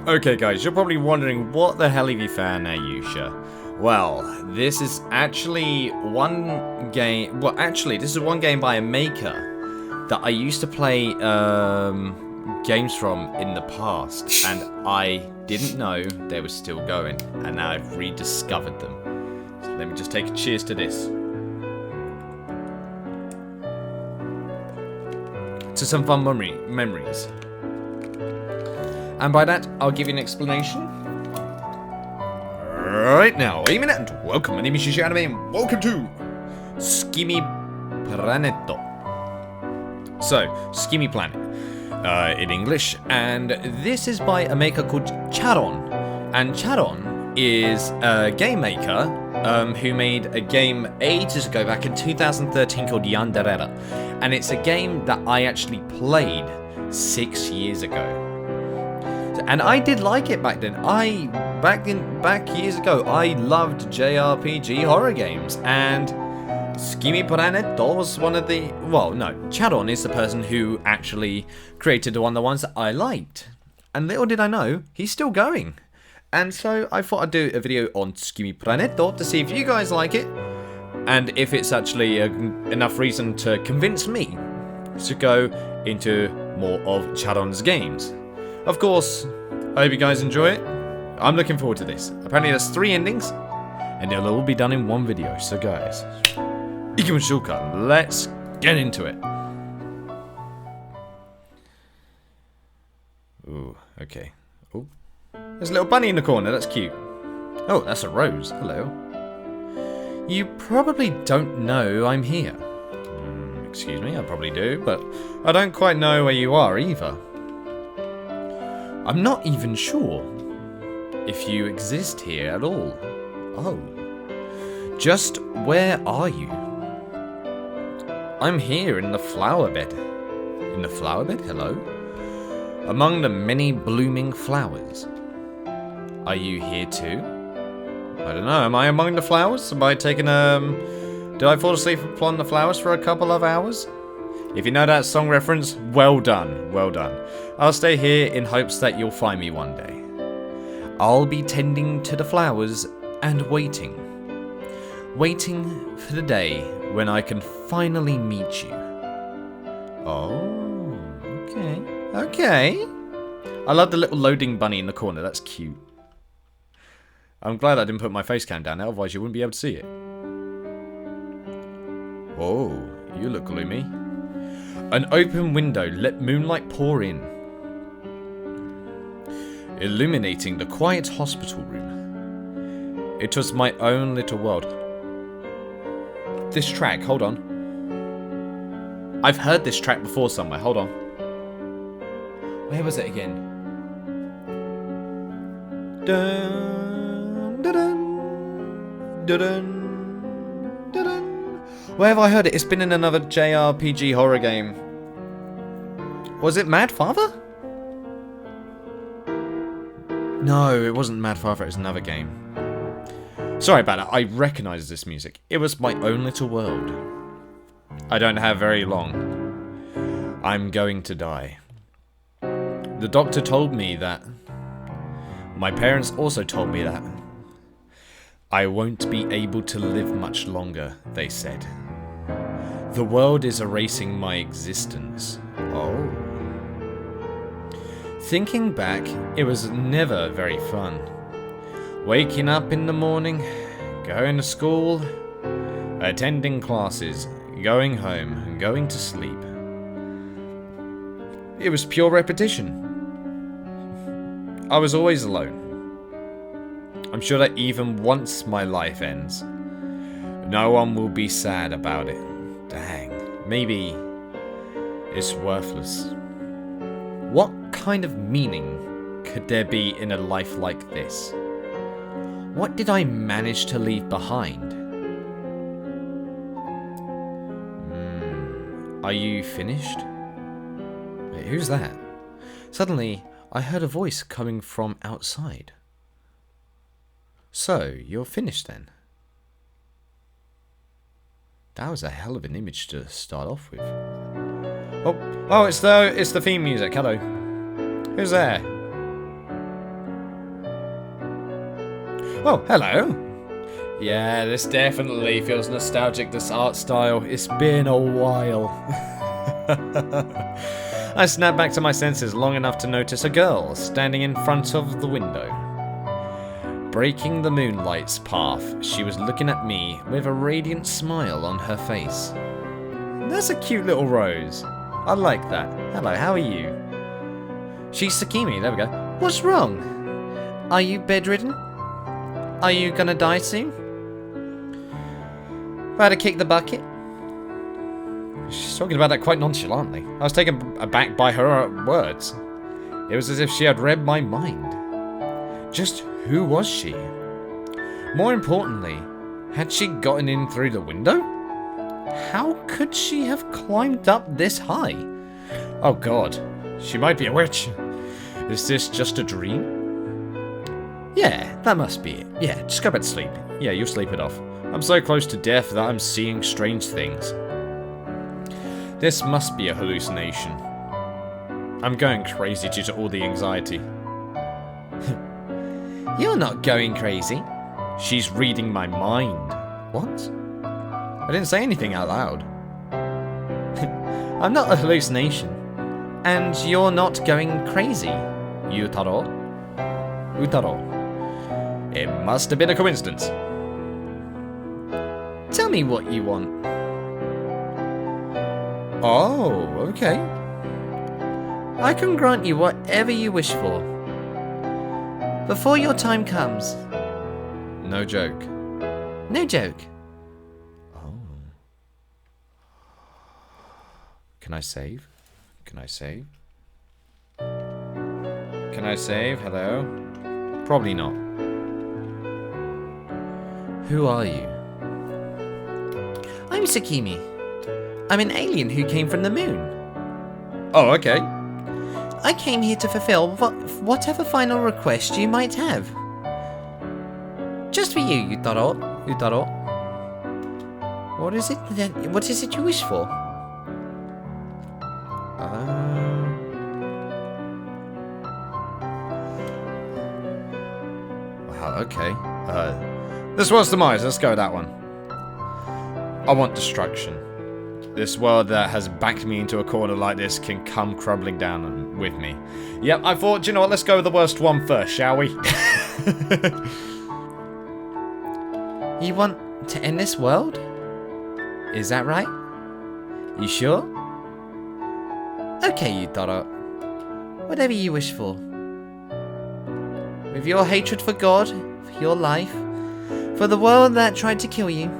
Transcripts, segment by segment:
Okay guys, you're probably wondering what the hell have you found now, Yuusha? Well, this is actually one game, this is one game by a maker that I used to play games from in the past, and I didn't know they were still going, and now I've rediscovered them. So let me just take a cheers to this. To some fun memories. And by that, I'll give you an explanation. Right now, wait a minute, and welcome. My name is Yuusha and welcome to Tsukimi Planet. So, Tsukimi Planet in English, and this is by a maker called Charon. And Charon is a game maker who made a game ages ago, back in 2013, called Yandere. And it's a game that I actually played 6 years ago. And I did like it back then. Back years ago, I loved JRPG horror games, and Tsukimi Planet was one of the... Well, no, Charon is the person who actually created one of the ones that I liked. And little did I know, he's still going. And so I thought I'd do a video on Tsukimi Planet to see if you guys like it, and if it's actually enough reason to convince me to go into more of Charon's games. Of course, I hope you guys enjoy it. I'm looking forward to this. Apparently there's 3 endings, and they'll all be done in one video. So guys, ikimashouka, let's get into it. Ooh, okay. Ooh, there's a little bunny in the corner, that's cute. Oh, that's a rose, hello. You probably don't know I'm here. Excuse me, I probably do, but I don't quite know where you are either. I'm not even sure if you exist here at all. Oh. Just where are you? I'm here in the flower bed. In the flower bed? Hello? Among the many blooming flowers. Are you here too? I don't know, am I among the flowers? Am I taking did I fall asleep upon the flowers for a couple of hours? If you know that song reference, well done, well done. I'll stay here in hopes that you'll find me one day. I'll be tending to the flowers and waiting. Waiting for the day when I can finally meet you. Oh, okay. Okay. I love the little loading bunny in the corner, that's cute. I'm glad I didn't put my face cam down, otherwise you wouldn't be able to see it. Oh, you look gloomy. An open window let moonlight pour in, illuminating the quiet hospital room. It was my own little world. This track, hold on. I've heard this track before somewhere, hold on. Where was it again? Dun, dun, dun, dun, dun. Where have I heard it? It's been in another JRPG horror game. Was it Mad Father? No, it wasn't Mad Father, it was another game. Sorry about that, I recognise this music. It was my own little world. I don't have very long. I'm going to die. The doctor told me that. My parents also told me that. I won't be able to live much longer, they said. The world is erasing my existence. Oh. Thinking back, it was never very fun. Waking up in the morning, going to school, attending classes, going home, and going to sleep. It was pure repetition. I was always alone. I'm sure that even once my life ends, no one will be sad about it. Dang, maybe it's worthless. What kind of meaning could there be in a life like this? What did I manage to leave behind? Are you finished? Wait, who's that? Suddenly, I heard a voice coming from outside. So, you're finished then? That was a hell of an image to start off with. Oh, it's the theme music. Hello. Who's there? Oh, hello. Yeah, this definitely feels nostalgic, this art style. It's been a while. I snapped back to my senses long enough to notice a girl standing in front of the window. Breaking the moonlight's path, she was looking at me with a radiant smile on her face. That's a cute little rose. I like that. Hello, how are you? She's Tsukimi, there we go. What's wrong? Are you bedridden? Are you gonna die soon? About to kick the bucket? She's talking about that quite nonchalantly. I was taken aback by her words. It was as if she had read my mind. Just who was she? More importantly, had she gotten in through the window? How could she have climbed up this high? Oh god, she might be a witch. Is this just a dream? Yeah, that must be it. Yeah, just go back to sleep. Yeah, you'll sleep it off. I'm so close to death that I'm seeing strange things. This must be a hallucination. I'm going crazy due to all the anxiety. You're not going crazy. She's reading my mind. What? I didn't say anything out loud. I'm not a hallucination. And you're not going crazy, Yutaro. Utaro. It must have been a coincidence. Tell me what you want. Oh, okay. I can grant you whatever you wish for. Before your time comes. No joke. No joke. Oh. Can I save? Can I save? Can I save? Hello? Probably not. Who are you? I'm Tsukimi. I'm an alien who came from the moon. Oh, okay. I came here to fulfill whatever final request you might have. Just for you, Yutaro. Yutaro. What is it you wish for? Wow, okay. This world's demise, let's go with that one. I want destruction. This world that has backed me into a corner like this can come crumbling down with me. Yep, I thought, you know what, let's go with the worst one first, shall we? You want to end this world? Is that right? You sure? Okay, Yutaro. Whatever you wish for. With your hatred for God, for your life, for the world that tried to kill you,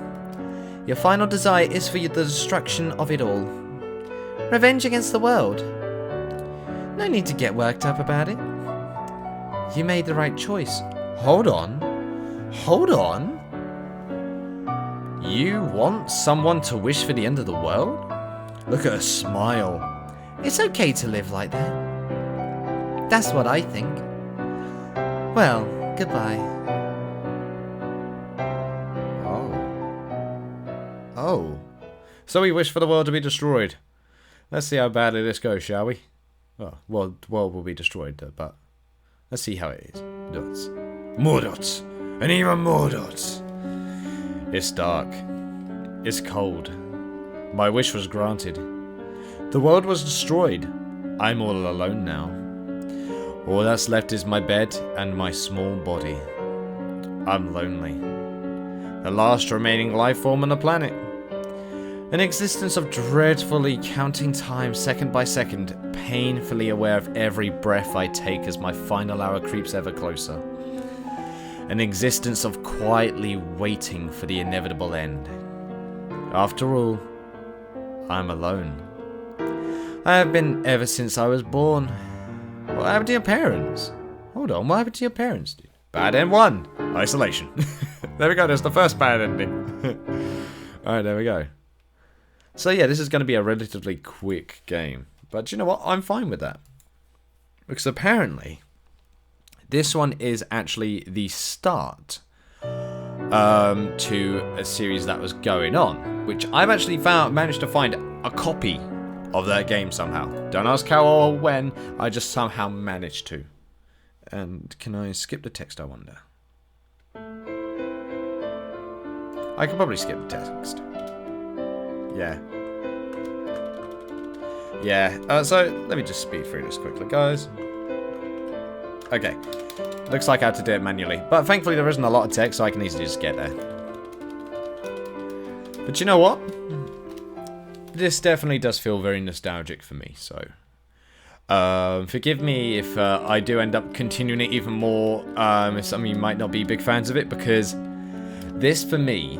your final desire is for the destruction of it all. Revenge against the world. No need to get worked up about it. You made the right choice. Hold on. Hold on. You want someone to wish for the end of the world? Look at her smile. It's okay to live like that. That's what I think. Well, goodbye. Oh. So we wish for the world to be destroyed. Let's see how badly this goes, shall we? Well, the world will be destroyed, but let's see how it is. Dots. More dots. And even more dots. It's dark. It's cold. My wish was granted. The world was destroyed. I'm all alone now. All that's left is my bed and my small body. I'm lonely. The last remaining life form on the planet. An existence of dreadfully counting time second by second, painfully aware of every breath I take as my final hour creeps ever closer. An existence of quietly waiting for the inevitable end. After all, I'm alone. I have been ever since I was born. What happened to your parents? Hold on, what happened to your parents, dude? Bad end 1. Isolation. There we go, there's the first bad ending. Alright, there we go. So yeah, this is going to be a relatively quick game. But you know what? I'm fine with that. Because apparently, this one is actually the start to a series that was going on. Which I've actually managed to find a copy of that game somehow. Don't ask how or when, I just somehow managed to. And can I skip the text, I wonder? I could probably skip the text. Yeah. Yeah, so let me just speed through this quickly, guys. Okay. Looks like I had to do it manually. But thankfully there isn't a lot of text, so I can easily just get there. But you know what? This definitely does feel very nostalgic for me, so... forgive me if I do end up continuing it even more, if some of you might not be big fans of it, because this, for me,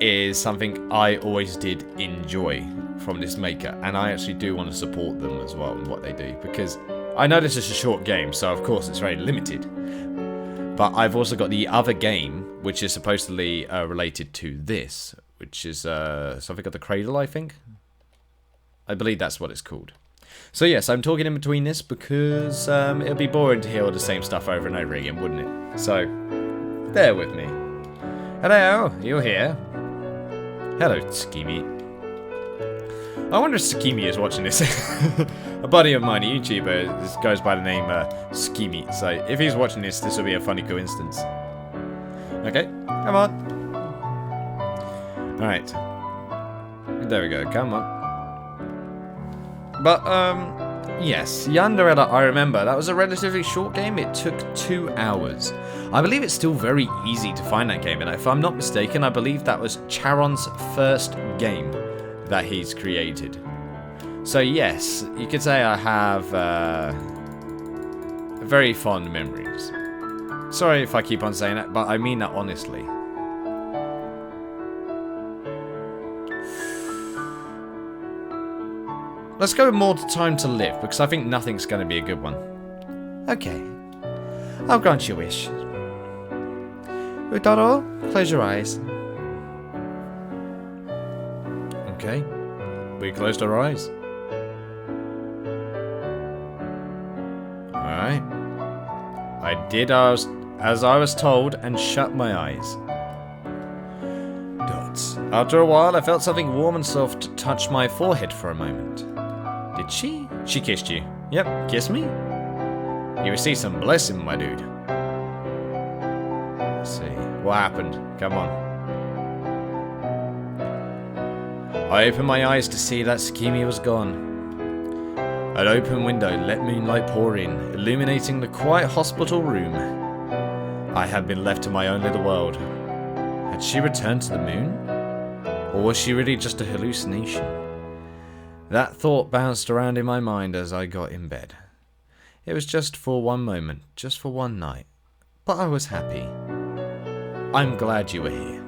is something I always did enjoy from this maker, and I actually do want to support them as well in what they do, because I know this is a short game, so of course it's very limited, but I've also got the other game, which is supposedly related to this, which is something of the Cradle, I think? I believe that's what it's called. So yes, I'm talking in between this because it'll be boring to hear all the same stuff over and over again, wouldn't it? So, bear with me. Hello, you here? Hello, Tsukimi. I wonder if Tsukimi is watching this. A buddy of mine, a YouTuber, goes by the name Tsukimi. So if he's watching this, this will be a funny coincidence. Okay, come on. Alright. There we go, come on. But, yes, Yandere, I remember, that was a relatively short game. It took 2 hours. I believe it's still very easy to find that game, and if I'm not mistaken, I believe that was Charon's first game that he's created. So yes, you could say I have very fond memories. Sorry if I keep on saying that, but I mean that honestly. Let's go with more time to live, because I think nothing's going to be a good one. Okay. I'll grant your wish. Utaro, close your eyes. Okay. We closed our eyes. Alright. I did as I was told and shut my eyes. Dots. After a while, I felt something warm and soft touch my forehead for a moment. Did she? She kissed you. Yep, kissed me? You received some blessing, my dude. Let's see. What happened? Come on. I opened my eyes to see that Tsukimi was gone. An open window let moonlight pour in, illuminating the quiet hospital room. I had been left to my own little world. Had she returned to the moon? Or was she really just a hallucination? That thought bounced around in my mind as I got in bed. It was just for one moment, just for one night. But I was happy. I'm glad you were here.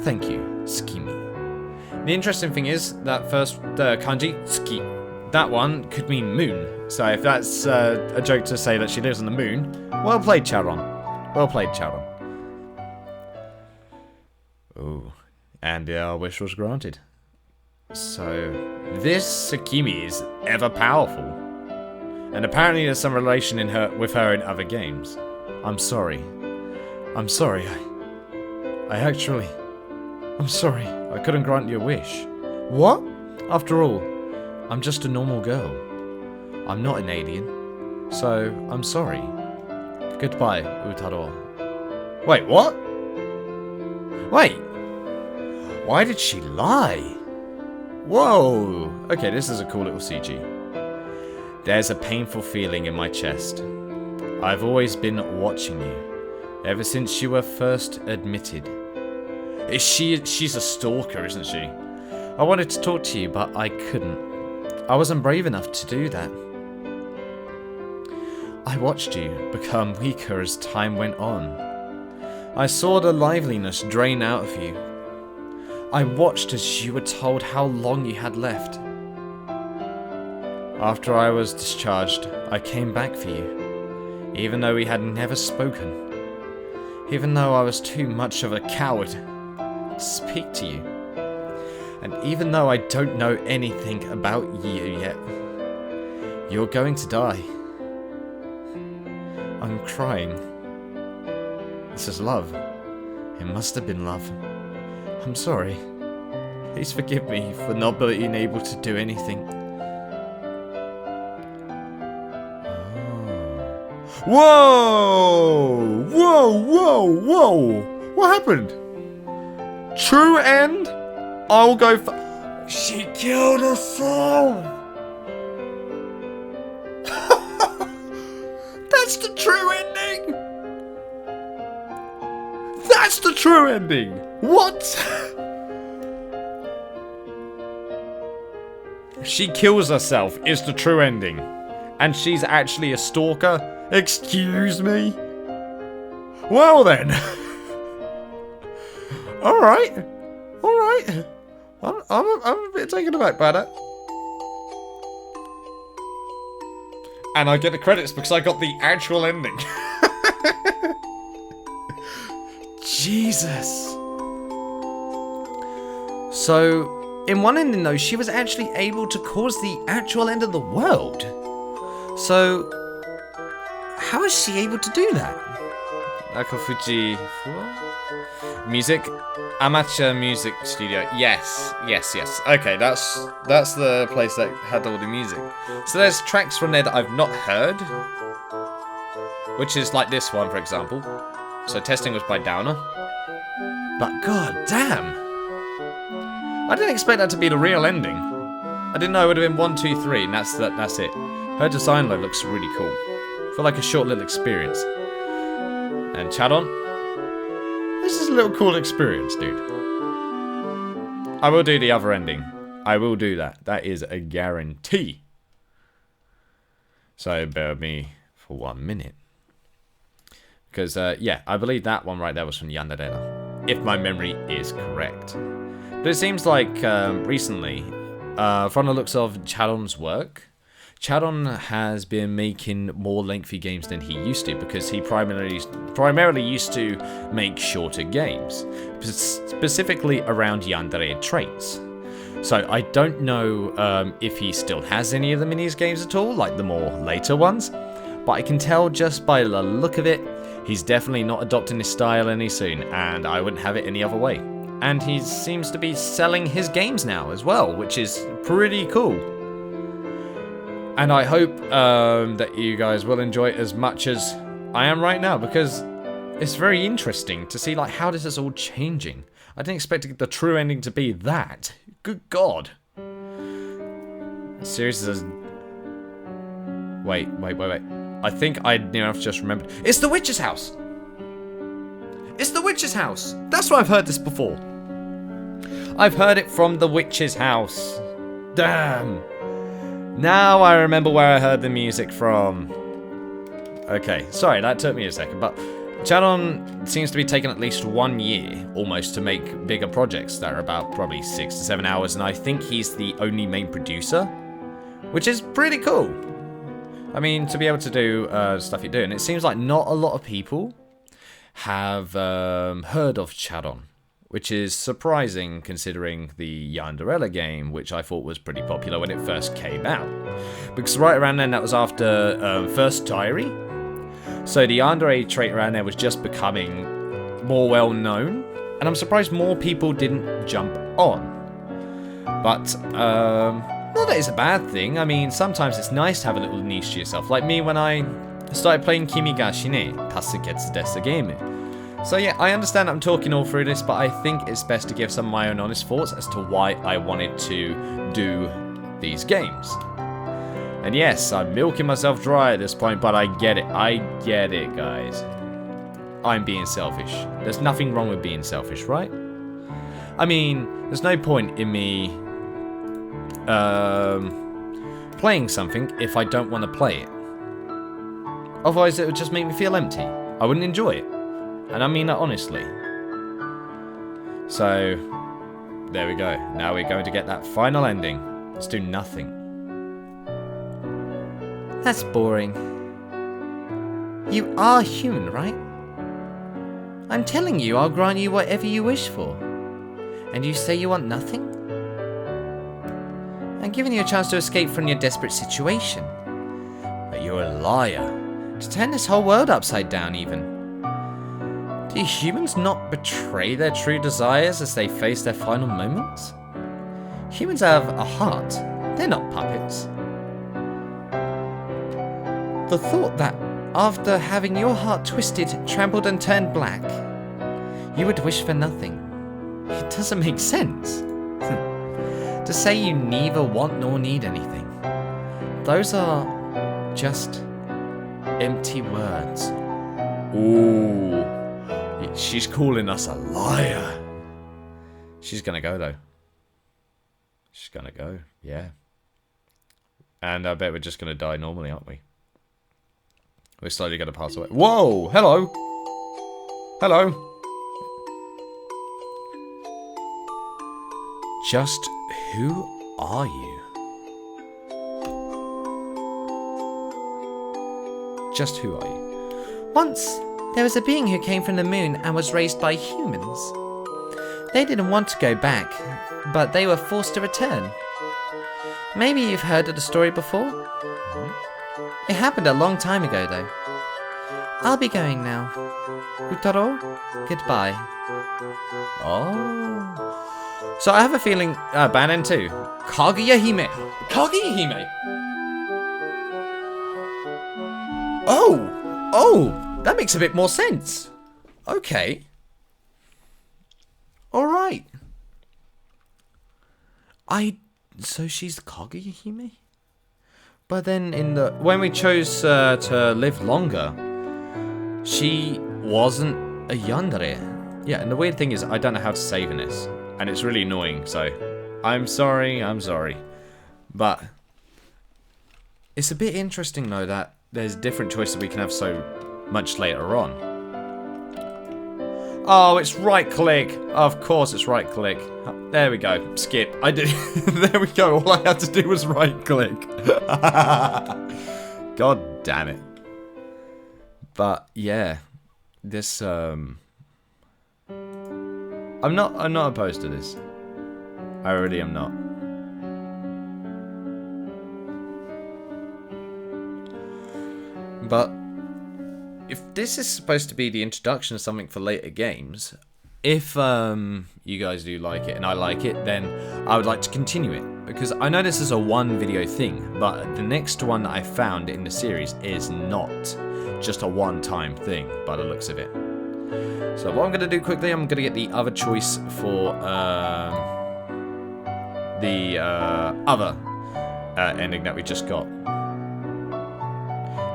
Thank you, Tsukimi. The interesting thing is, that first kanji, tsuki, that one could mean moon. So if that's a joke to say that she lives on the moon, well played, Charon. Well played, Charon. Oh, and our wish was granted. So, this Tsukimi is ever powerful. And apparently there's some relation with her in other games. I'm sorry. I'm sorry. I'm sorry. I couldn't grant your wish. What? After all, I'm just a normal girl. I'm not an alien. So, I'm sorry. Goodbye, Utaro. Wait, what? Wait. Why did she lie? Whoa! Okay, this is a cool little CG. There's a painful feeling in my chest. I've always been watching you, ever since you were first admitted. She's a stalker, isn't she? I wanted to talk to you, but I couldn't. I wasn't brave enough to do that. I watched you become weaker as time went on. I saw the liveliness drain out of you. I watched as you were told how long you had left. After I was discharged, I came back for you, even though we had never spoken. Even though I was too much of a coward to speak to you. And even though I don't know anything about you yet, you're going to die. I'm crying. This is love. It must have been love. I'm sorry. Please forgive me for not being able to do anything. Whoa! Whoa, whoa, whoa! What happened? True end? I'll go for... She killed herself! That's the true ending! That's the true ending! What? She kills herself is the true ending. And she's actually a stalker? Excuse me? Well then. Alright. Alright. I'm a bit taken aback by that. And I get the credits because I got the actual ending. Jesus. So, in one ending though, she was actually able to cause the actual end of the world. So, how is she able to do that? Akafuji music, amateur music studio. Yes. Okay, that's the place that had all the music. So there's tracks from there that I've not heard, which is like this one, for example. So testing was by Downer, but god damn, I didn't expect that to be the real ending. I didn't know it would have been 1, 2, 3, and that's it. Her design though looks really cool. For like a short little experience. And Charon, this is a little cool experience, dude. I will do the other ending. I will do that. That is a guarantee. So bear with me for 1 minute. Because, yeah, I believe that one right there was from Yandere, if my memory is correct. But it seems like recently, from the looks of Charon's work, Charon has been making more lengthy games than he used to, because he primarily used to make shorter games, specifically around yandere traits. So I don't know if he still has any of them in his games at all, like the more later ones, but I can tell just by the look of it, he's definitely not adopting this style any soon, and I wouldn't have it any other way. And he seems to be selling his games now as well, which is pretty cool. And I hope that you guys will enjoy it as much as I am right now, because it's very interesting to see like how this is all changing. I didn't expect the true ending to be that. Good God. The series is... Wait. I think I near enough just remembered. It's the witch's house! It's the witch's house! That's where I've heard this before. I've heard it from the witch's house. Damn. Now I remember where I heard the music from. Okay, sorry, that took me a second, but Charon seems to be taking at least 1 year, almost, to make bigger projects that are about probably 6 to 7 hours, and I think he's the only main producer, which is pretty cool. I mean, to be able to do stuff you're doing, it seems like not a lot of people have heard of Charon, which is surprising considering the Yandere game, which I thought was pretty popular when it first came out. Because right around then, that was after First Diary. So the Yandere trait around there was just becoming more well known. And I'm surprised more people didn't jump on. But, not that it's a bad thing. I mean, sometimes it's nice to have a little niche to yourself. Like me when I started playing Kimi ga Shine, Tasuketsu desu game. So yeah, I understand I'm talking all through this, but I think it's best to give some of my own honest thoughts as to why I wanted to do these games. And yes, I'm milking myself dry at this point, but I get it, guys. I'm being selfish. There's nothing wrong with being selfish, right? I mean, there's no point in me playing something if I don't want to play it. Otherwise, it would just make me feel empty. I wouldn't enjoy it. And I mean that honestly. So, there we go. Now we're going to get that final ending. Let's do nothing. That's boring. You are human, right? I'm telling you, I'll grant you whatever you wish for. And you say you want nothing? I'm giving you a chance to escape from your desperate situation. But you're a liar. To turn this whole world upside down, even. Do humans not betray their true desires as they face their final moments? Humans have a heart. They're not puppets. The thought that after having your heart twisted, trampled and turned black, you would wish for nothing. It doesn't make sense. To say you neither want nor need anything. Those are just empty words. Ooh. She's calling us a liar. She's gonna go though. She's gonna go, yeah. And I bet we're just gonna die normally, aren't we? We're slowly gonna pass away. Whoa! Hello! Hello! Just who are you? Just who are you? Once, there was a being who came from the moon and was raised by humans. They didn't want to go back, but they were forced to return. Maybe you've heard of the story before? It happened a long time ago, though. I'll be going now. Utaro, goodbye. Oh. So I have a feeling, Banen too. Kaguya-hime. Kaguya-hime. Oh, that makes a bit more sense. Okay. Alright. So she's the Kaguya-hime? But then when we chose to live longer, she wasn't a yandere. Yeah, and the weird thing is I don't know how to save in this. And it's really annoying, so I'm sorry. But it's a bit interesting though that there's different choices we can have so much later on. Oh, it's right click. Of course it's right click. There we go. Skip. I did. There we go. All I had to do was right click. God damn it. But yeah, this I'm not opposed to this. I really am not. But if this is supposed to be the introduction of something for later games, if you guys do like it and I like it, then I would like to continue it. Because I know this is a one video thing, but the next one that I found in the series is not just a one-time thing by the looks of it. So what I'm going to do quickly, I'm going to get the other choice for the other ending that we just got.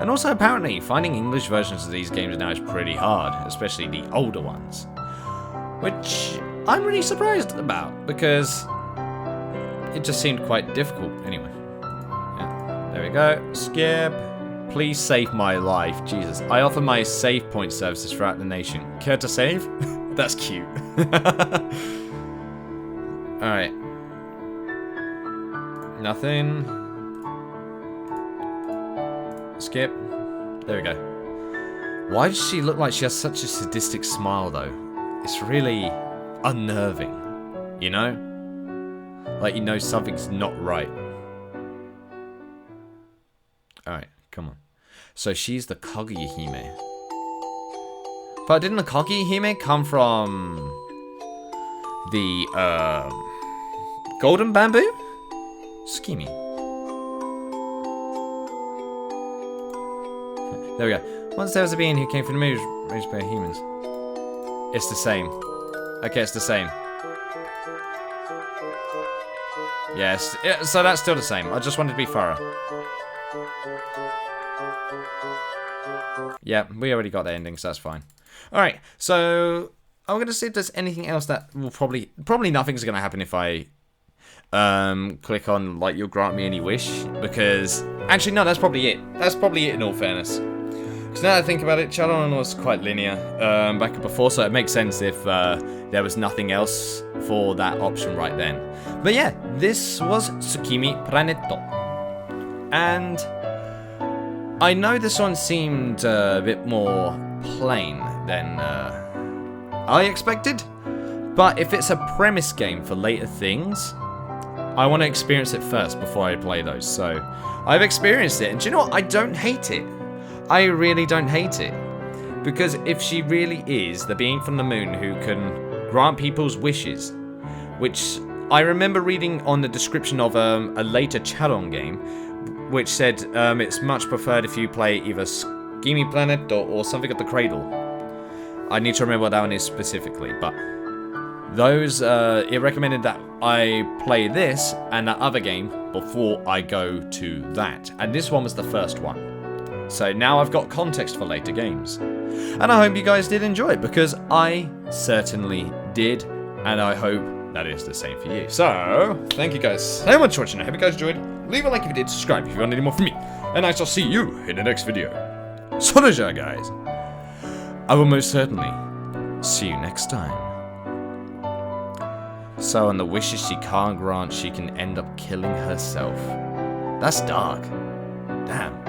And also apparently finding English versions of these games now is pretty hard, especially the older ones. Which I'm really surprised about, because it just seemed quite difficult. Anyway. Yeah, there we go. Skip. Please save my life. Jesus. I offer my save point services throughout the nation. Care to save? That's cute. Alright. Nothing. Skip. There we go. Why does she look like she has such a sadistic smile, though? It's really unnerving. You know? Like, you know something's not right. Alright, come on. So she's the Kaguya-hime. But didn't the Kaguya-hime come from the golden bamboo? Tsukimi. There we go. Once there was a being who came from the moon raised by humans. It's the same. Okay, it's the same. Yes, so that's still the same. I just wanted to be thorough. Yeah, we already got the ending, so that's fine. Alright, so I'm going to see if there's anything else that will probably nothing's going to happen if I click on, like, you'll grant me any wish, because, actually, no, that's probably it. That's probably it in all fairness. Because now that I think about it, Charon was quite linear back before, so it makes sense if there was nothing else for that option right then. But yeah, this was Tsukimi Planetto. And I know this one seemed a bit more plain than I expected, but if it's a premise game for later things, I want to experience it first before I play those. So I've experienced it, and do you know what? I don't hate it. I really don't hate it. Because if she really is the being from the moon who can grant people's wishes, which I remember reading on the description of a later Charon game, which said it's much preferred if you play either Tsukimi Planet or something at the Cradle. I need to remember what that one is specifically, but those, it recommended that I play this and that other game before I go to that. And this one was the first one. So now I've got context for later games. And I hope you guys did enjoy it, because I certainly did. And I hope that is the same for you. So, thank you guys so much for watching. I hope you guys enjoyed. Leave a like if you did, subscribe if you want any more from me. And I shall see you in the next video. Sonoja, guys. I will most certainly see you next time. So on the wishes she can't grant, she can end up killing herself. That's dark. Damn.